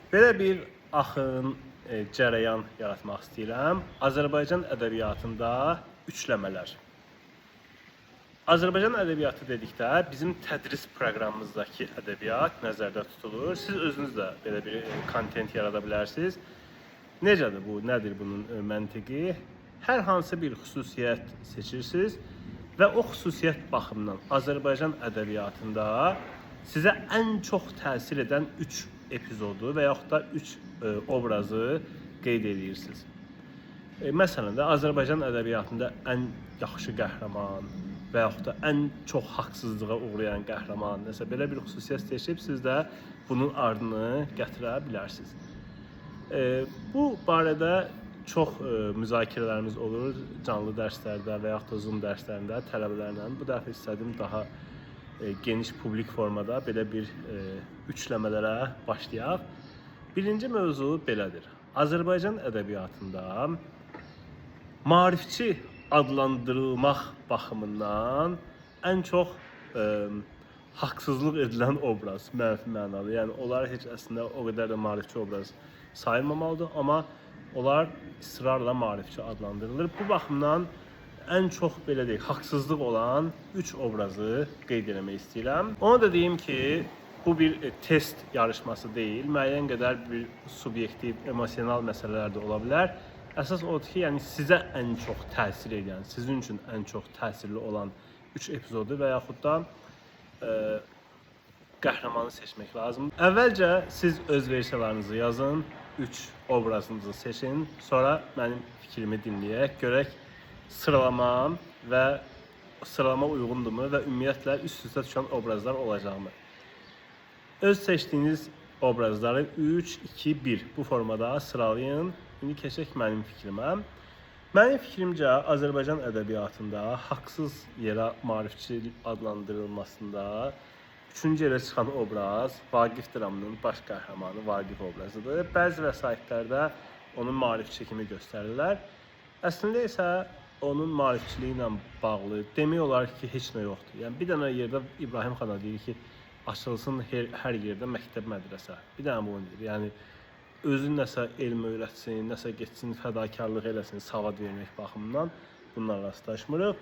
Belə bir axın, cərəyan yaratmaq istəyirəm. Azərbaycan ədəbiyyatında üçləmələr. Azərbaycan ədəbiyyatı dedikdə bizim tədris proqramımızdakı ədəbiyyat nəzərdə tutulur. Siz özünüz də belə bir kontent yarada bilərsiniz. Necədir bu? Nədir bunun məntiqi? Hər hansı bir xüsusiyyət seçirsiniz və o xüsusiyyət baxımından Azərbaycan ədəbiyyatında sizə ən çox təsir edən 3 epizodu və yaxud da 3 obrazı qeyd edirsiniz. Məsələn də Azərbaycan ədəbiyyatında ən yaxşı qəhrəman və yaxud da ən çox haqsızlığa uğrayan qəhrəman, nəsə belə bir xüsusiyyət seçib siz də bunun ardını gətirə bilərsiniz. Bu barədə çox müzakirələrimiz olur canlı dərslərdə və yaxud da Zoom dərslərində tələbələrlə. Bu dəfə istədim daha geniş publik formada belə bir üçləmələrə başlayaq. Birinci mövzu belədir. Azərbaycan ədəbiyyatında maarifçi adlandırılmaq baxımından ən çox haqsızlıq edilən obraz, mənfi mənalı. Yəni onlar heç əslində o qədər də maarifçi obraz sayılmamalıdır, amma onlar israrla maarifçi adlandırılır. Bu baxımdan ən çox belə deyək, haqsızlıq olan 3 obrazı qeyd etmək istəyirəm. Ona da deyim ki, bu bir test yarışması deyil. Müəyyən qədər bir subyektiv, emosional məsələlər də ola bilər. Əsas odur ki, yəni sizə ən çox təsir edən, sizin üçün ən çox təsirli olan 3 epizodu və yaxud da qəhrəmanı seçmək lazımdır. Əvvəlcə siz öz versiyalarınızı yazın, 3 obrazınızı seçin, sonra mənim fikrimi dinləyək, görək sıralama və sıralama uyğundurmu və ümumiyyətlə üst-üstə düşən obrazlar olacaqmı? Öz seçdiyiniz obrazları 3, 2, 1 bu formada sıralayın. İndi keçək mənim fikrimə. Mənim fikrimcə Azərbaycan ədəbiyyatında haqsız yerə maarifçi adlandırılmasında 3-cü yerə çıxan obraz Vaqif dramının baş qəhrəmanı Vaqif obrazıdır. Bəzi vəsaitlərdə onun maarifçi kimi göstərirlər. Əslində isə onun maarifçiliyi ilə bağlı demək olar ki, heç nə yoxdur. Yəni bir dənə yerdə İbrahim xana deyir ki, açılsın hər yerdə məktəb mədrəsə. Bir dənə bunu deyir. Yəni özü nəsə elm öyrətsin, nəsə getsin, fədakarlıq eləsin, savad vermək baxımından bunlarla rastlaşmırıq.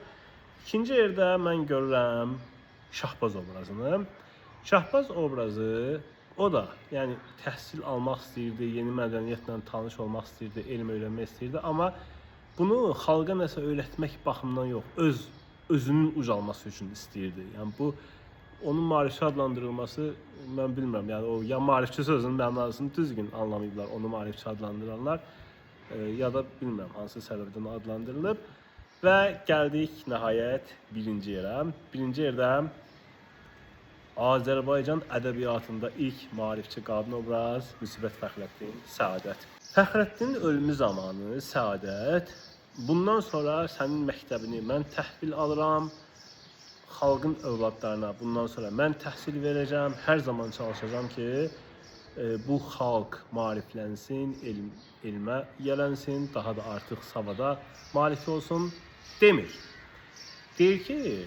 İkinci yerdə mən görürəm Şahbaz obrazını. Şahbaz obrazı o da, yəni təhsil almaq istəyirdi, yeni mədəniyyətlə tanış olmaq istəyirdi, elm öyrənmək istəyirdi, amma bunu xalqa nəsə öyrətmək baxımından yox, özünün ucalması üçün istəyirdi. Yəni bu onun maarifçi adlandırılması mən bilmirəm. Yəni o ya maarifçi sözünün mənasını düzgün anlamayıblar onu maarifçi adlandıranlar, ya da bilmirəm hansı səbəbdən adlandırılıb. Və gəldik nəhayət birinci yerə. Birinci yerdə Azərbaycan ədəbiyyatında ilk maarifçi qadın obraz Müsibət Fəxrəddin Səadət. Fəxrəddinin ölümü zamanı Səadət bundan sonra sənin məktəbini mən təhvil alıram, xalqın övladlarına bundan sonra mən təhsil verəcəm, hər zaman çalışacağam ki, bu xalq maariflənsin, elmə yiyələnsin, daha da artıq savada maarifli olsun demir. Deyir ki,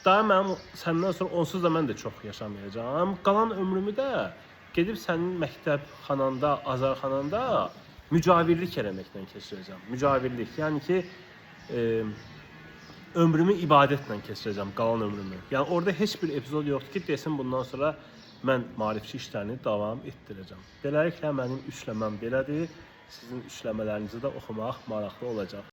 daha mən səndən sonra onsuz da mən də çox yaşamayacağam. Qalan ömrümü də gedib sənin məktəb xananda, azarxananda mücavirlik eləməklə keçirəcəm. Mücavirlik, yəni ki, ömrümü ibadətlə keçirəcəm, qalan ömrümü. Yəni orada heç bir epizod yoxdur ki, desin bundan sonra mən maarifçi işlərini davam etdirəcəm. Beləliklə mənim üçləməm belədir. Sizin üçləmələrinizi də oxumaq maraqlı olacaq.